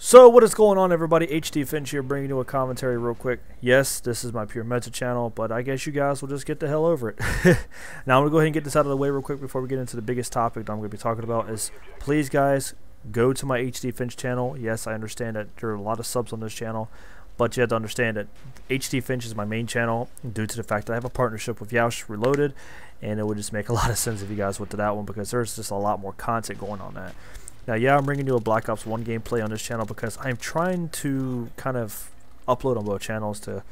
So what is going on, everybody? HDFinch here, bringing you a commentary real quick. Yes, this is my pure meta channel, but I guess you guys will just get the hell over it. Now I'm going to go ahead and get this out of the way real quick before we get into the biggest topic that I'm going to be talking about is, please guys, go to my HDFinch channel. Yes, I understand that there are a lot of subs on this channel, but you have to understand that HDFinch is my main channel due to the fact that I have a partnership with Yoush Reloaded, and it would just make a lot of sense if you guys went to that one because there's just a lot more content going on that. Now, yeah, I'm bringing you a Black Ops 1 gameplay on this channel because I'm trying to kind of upload on both channels to,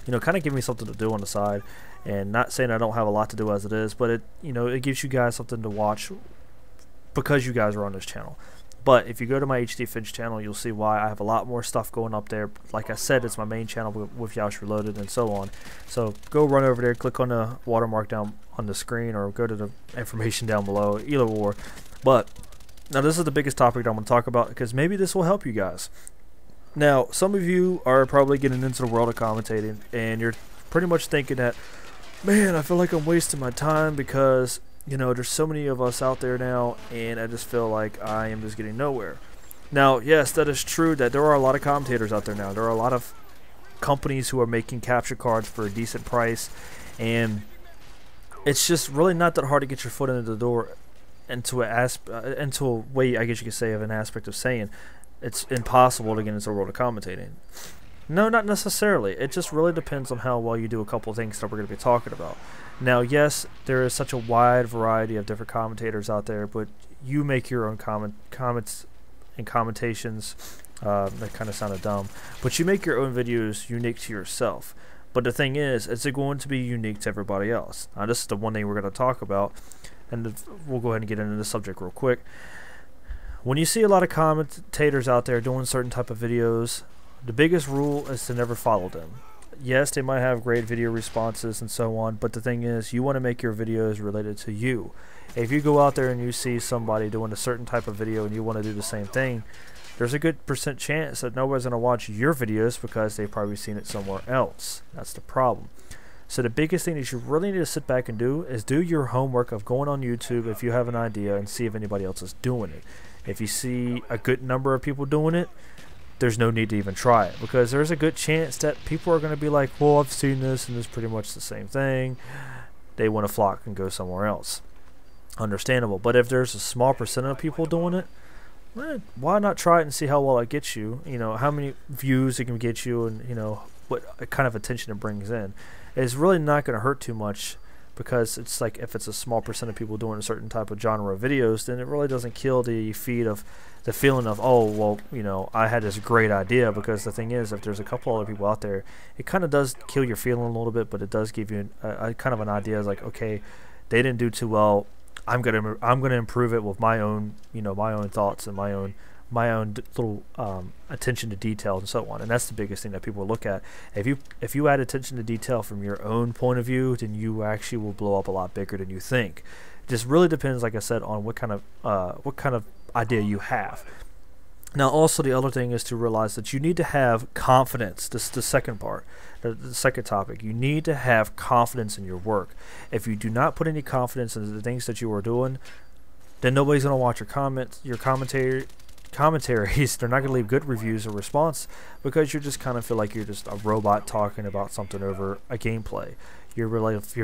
kind of give me something to do on the side. And not saying I don't have a lot to do as it is, but it gives you guys something to watch because you guys are on this channel. But if you go to my HDFinch channel, you'll see why I have a lot more stuff going up there. Like I said, it's my main channel with Yoush Reloaded and so on. So go run over there, click on the watermark down on the screen, or go to the information down below, either or. But now this is the biggest topic that I'm going to talk about because maybe this will help you guys. Now, some of you are probably getting into the world of commentating and you're pretty much thinking that, man, I feel like I'm wasting my time because, there's so many of us out there now and I just feel like I am just getting nowhere. Now, yes, that is true that there are a lot of commentators out there now. There are a lot of companies who are making capture cards for a decent price, and it's just really not that hard to get your foot into the door into a way, I guess you could say, of an aspect of saying it's impossible to get into the world of commentating. No, not necessarily. It just really depends on how well you do a couple of things that we're going to be talking about. Now, yes, there is such a wide variety of different commentators out there, but you make your own comments and commentations. That kind of sounded dumb, but you make your own videos unique to yourself. But the thing is it going to be unique to everybody else? Now, this is the one thing we're going to talk about. And we'll go ahead and get into the subject real quick. When you see a lot of commentators out there doing certain type of videos, the biggest rule is to never follow them. Yes, they might have great video responses and so on, but the thing is, you want to make your videos related to you. If you go out there and you see somebody doing a certain type of video and you want to do the same thing, there's a good % chance that nobody's going to watch your videos because they've probably seen it somewhere else. That's the problem. So the biggest thing that you really need to sit back and do is do your homework of going on YouTube if you have an idea and see if anybody else is doing it. If you see a good number of people doing it, there's no need to even try it because there's a good chance that people are going to be like, well, I've seen this and it's pretty much the same thing. They want to flock and go somewhere else. Understandable. But if there's a small % of people doing it, why not try it and see how well it gets you? How many views it can get you, and what kind of attention it brings in. It's really not going to hurt too much because it's like if it's a small % of people doing a certain type of genre of videos, then it really doesn't kill the feed of the feeling of, oh, well, I had this great idea. Because the thing is, if there's a couple other people out there, it kind of does kill your feeling a little bit, but it does give you a kind of an idea. It's like, okay, they didn't do too well. I'm gonna improve it with my own my own thoughts and my own little attention to detail and so on. And that's the biggest thing that people look at. If you add attention to detail from your own point of view, then you actually will blow up a lot bigger than you think. It just really depends, like I said, on what kind of idea you have. Now, also the other thing is to realize that you need to have confidence. This is the second part, the second topic. You need to have confidence in your work. If you do not put any confidence in the things that you are doing, then nobody's going to watch your commentaries. They're not going to leave good reviews or response because you just kind of feel like you're just a robot talking about something over a gameplay. You're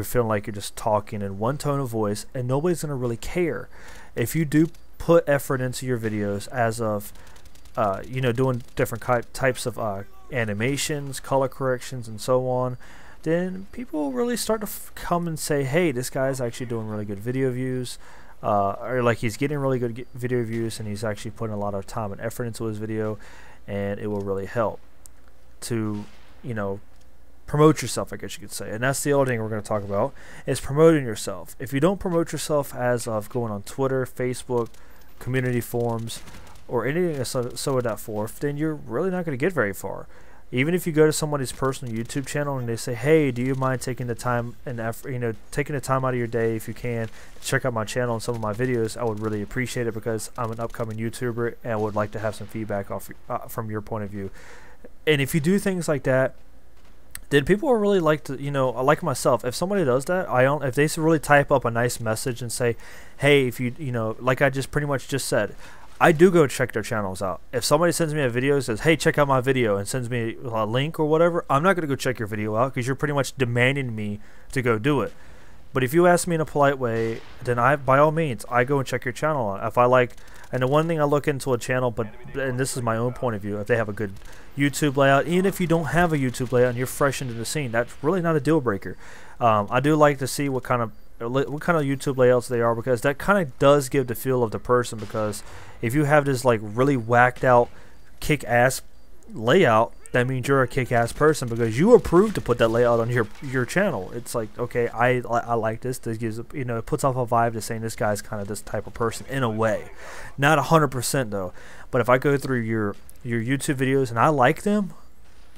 feeling like you're just talking in one tone of voice, and nobody's going to really care. If you do put effort into your videos, as of doing different types of animations, color corrections, and so on, then people really start to come and say, hey, this guy's actually doing really good video views. Or like he's getting really good video views and he's actually putting a lot of time and effort into his video, and it will really help to promote yourself, I guess you could say. And that's the other thing we're going to talk about, is promoting yourself. If you don't promote yourself as of going on Twitter, Facebook, community forums, or anything so of that forth, then you're really not going to get very far. Even if you go to somebody's personal YouTube channel and they say, hey, do you mind taking the time and effort, taking the time out of your day, if you can, to check out my channel and some of my videos, I would really appreciate it because I'm an upcoming YouTuber and I would like to have some feedback from your point of view. And if you do things like that, then people are really like to, like myself, if somebody does that, if they really type up a nice message and say, hey, if you, like I just pretty much just said, I do go check their channels out. If somebody sends me a video and says, hey, check out my video, and sends me a link or whatever, I'm not going to go check your video out because you're pretty much demanding me to go do it. But if you ask me in a polite way, then by all means, I go and check your channel out. If I like, and the one thing I look into a channel, and this is my own point of view, if they have a good YouTube layout, even if you don't have a YouTube layout and you're fresh into the scene, that's really not a deal breaker. I do like to see what kind of YouTube layouts they are, because that kind of does give the feel of the person. Because if you have this like really whacked out kick-ass layout, that means you're a kick-ass person because you approved to put that layout on your channel. It's like, okay, I like this. This gives, you know, it puts off a vibe to saying this guy's kind of this type of person in a way. Not 100% though, but if I go through your YouTube videos and I like them,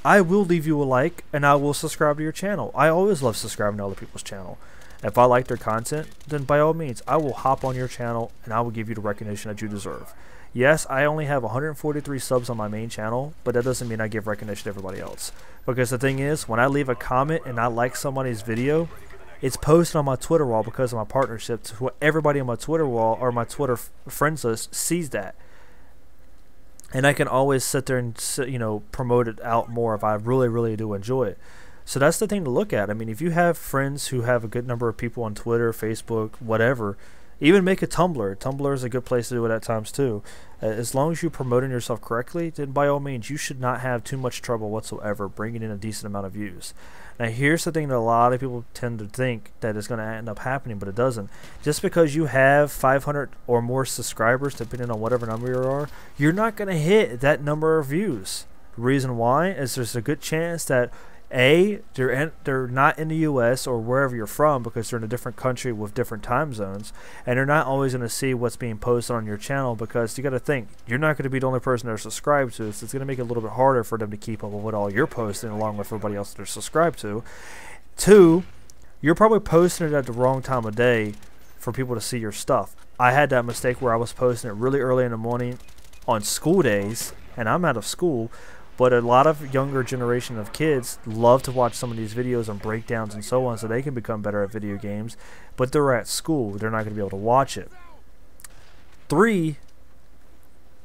I will leave you a like and I will subscribe to your channel. I always love subscribing to other people's channel. If I like their content, then by all means, I will hop on your channel and I will give you the recognition that you deserve. Yes, I only have 143 subs on my main channel, but that doesn't mean I give recognition to everybody else. Because the thing is, when I leave a comment and I like somebody's video, it's posted on my Twitter wall because of my partnership. So everybody on my Twitter wall or my Twitter friends list sees that. And I can always sit there and, you know, promote it out more if I really, really do enjoy it. So that's the thing to look at. I mean, if you have friends who have a good number of people on Twitter, Facebook, whatever, even make a Tumblr. Tumblr is a good place to do it at times too. As long as you're promoting yourself correctly, then by all means, you should not have too much trouble whatsoever bringing in a decent amount of views. Now, here's the thing that a lot of people tend to think that is going to end up happening, but it doesn't. Just because you have 500 or more subscribers, depending on whatever number you are, you're not going to hit that number of views. The reason why is there's a good chance that they're not in the US or wherever you're from, because they're in a different country with different time zones, and they're not always going to see what's being posted on your channel, because you got to think, you're not going to be the only person they're subscribed to, so it's going to make it a little bit harder for them to keep up with what all you're posting along with everybody else they're subscribed to. Two, you're probably posting it at the wrong time of day for people to see your stuff. I had that mistake where I was posting it really early in the morning on school days, and I'm out of school. But a lot of younger generation of kids love to watch some of these videos on breakdowns and so on, so they can become better at video games. But they're at school. They're not going to be able to watch it. Three,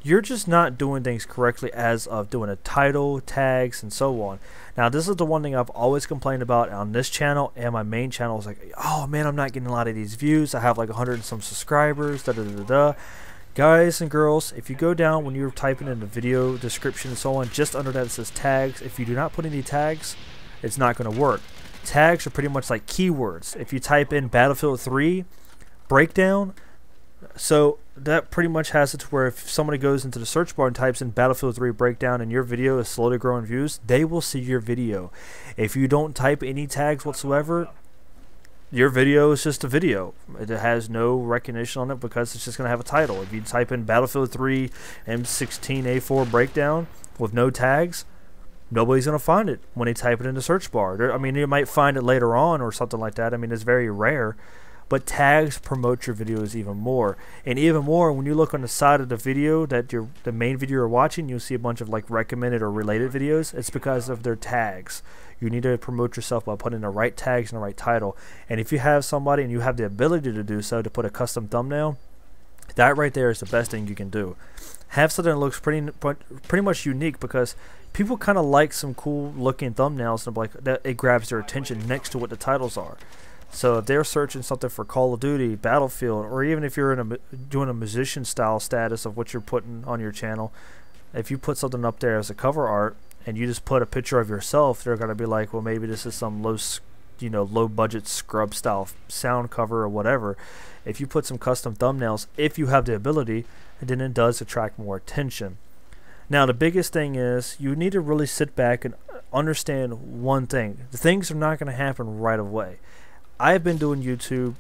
you're just not doing things correctly as of doing a title, tags, and so on. Now, this is the one thing I've always complained about on this channel and my main channel. Is like, oh man, I'm not getting a lot of these views. I have like 100 and some subscribers, da-da-da-da-da. Guys and girls, if you go down when you're typing in the video description and so on, just under that it says tags. If you do not put any tags, it's not going to work. Tags are pretty much like keywords. If you type in Battlefield 3 breakdown, so that pretty much has it to where if somebody goes into the search bar and types in Battlefield 3 breakdown and your video is slowly growing views, they will see your video. If you don't type any tags whatsoever, your video is just a video. It has no recognition on it because it's just going to have a title. If you type in Battlefield 3 M16A4 breakdown with no tags, nobody's going to find it when they type it in the search bar. I mean, you might find it later on or something like that. I mean, it's very rare. But tags promote your videos even more. And even more, when you look on the side of the video that the main video you're watching, you'll see a bunch of like recommended or related videos. It's because of their tags. You need to promote yourself by putting the right tags and the right title. And if you have somebody and you have the ability to do so, to put a custom thumbnail, that right there is the best thing you can do. Have something that looks pretty much unique, because people kind of like some cool looking thumbnails and like that, it grabs their attention next to what the titles are. So if they're searching something for Call of Duty, Battlefield, or even if you're doing a musician style status of what you're putting on your channel, if you put something up there as a cover art and you just put a picture of yourself, they're going to be like, well, maybe this is some low budget scrub style sound cover or whatever. If you put some custom thumbnails, if you have the ability, then it does attract more attention. Now, the biggest thing is you need to really sit back and understand one thing. The things are not going to happen right away. I've been doing YouTube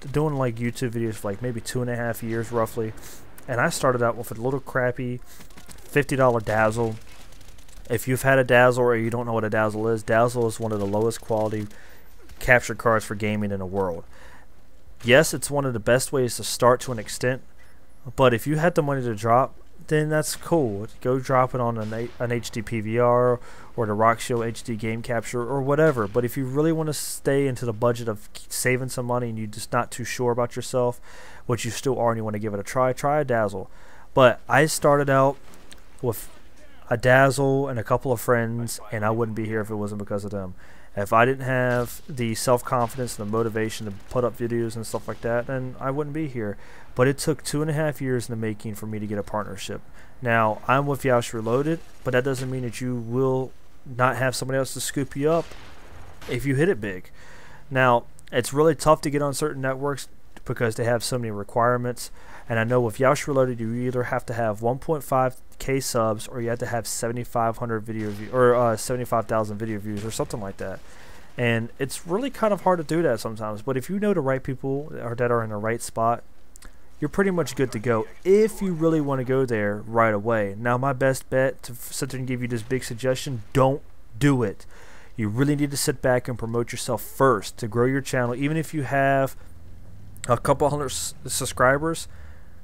videos for like maybe 2.5 years roughly, and I started out with a little crappy $50 Dazzle. If you've had a Dazzle or you don't know what a Dazzle is one of the lowest quality capture cards for gaming in the world. Yes, it's one of the best ways to start to an extent, but if you had the money to drop, then that's cool. Go drop it on an HD PVR or the Rock-Show HD game capture or whatever. But if you really want to stay into the budget of saving some money and you're just not too sure about yourself, which you still are, and you want to give it a try a Dazzle. But I started out with a dazzle and a couple of friends, and I wouldn't be here if it wasn't because of them. If I didn't have the self-confidence and the motivation to put up videos and stuff like that, then I wouldn't be here. But it took 2.5 years in the making for me to get a partnership. Now, I'm with Yaush Reloaded, but that doesn't mean that you will not have somebody else to scoop you up if you hit it big. Now, it's really tough to get on certain networks because they have so many requirements. And I know with Yaush Reloaded, you either have to have 1.5K subs or you have to have 7,500 video views or 75,000 video views or something like that. And it's really kind of hard to do that sometimes. But if you know the right people or that are in the right spot, you're pretty much good to go if you really want to go there right away. Now, my best bet to sit there and give you this big suggestion: don't do it. You really need to sit back and promote yourself first to grow your channel. Even if you have a couple hundred subscribers,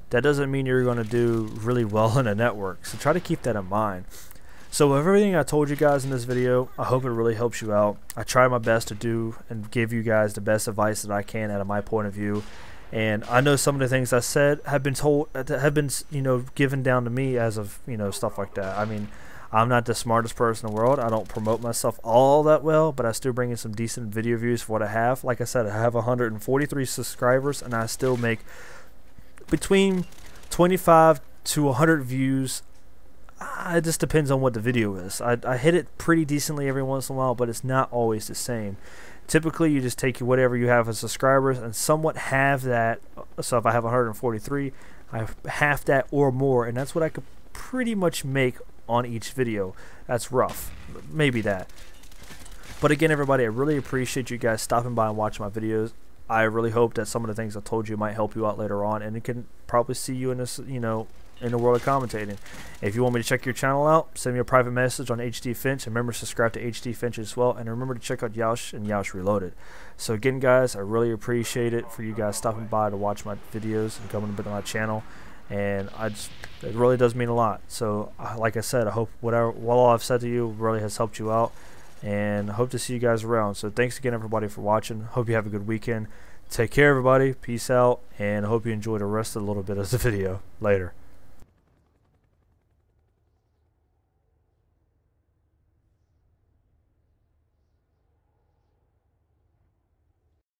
that doesn't mean you're going to do really well in a network. So try to keep that in mind. So with everything I told you guys in this video, I hope it really helps you out. I try my best to do and give you guys the best advice that I can out of my point of view. And I know some of the things I said have been given down to me as of, stuff like that. I mean, I'm not the smartest person in the world. I don't promote myself all that well, but I still bring in some decent video views for what I have. Like I said, I have 143 subscribers, and I still make between 25 to 100 views. It just depends on what the video is. I hit it pretty decently every once in a while, but it's not always the same. Typically, you just take whatever you have as subscribers and somewhat halve that. So if I have 143, I have half that or more, and that's what I could pretty much make on each video. That's rough, maybe that. But again, everybody, I really appreciate you guys stopping by and watching my videos. I really hope that some of the things I told you might help you out later on, and it can probably see you in this, in the world of commentating. If you want me to check your channel out, send me a private message on HDFinch, and remember to subscribe to HDFinch as well, and remember to check out Yaush and Yaush Reloaded. So again, guys, I really appreciate it for you guys stopping by to watch my videos and coming to my channel, and it really does mean a lot. So like I said, I hope what all I've said to you really has helped you out, and I hope to see you guys around. So thanks again, everybody, for watching. Hope you have a good weekend. Take care, everybody. Peace out, and I hope you enjoy the rest of the little bit of the video. Later.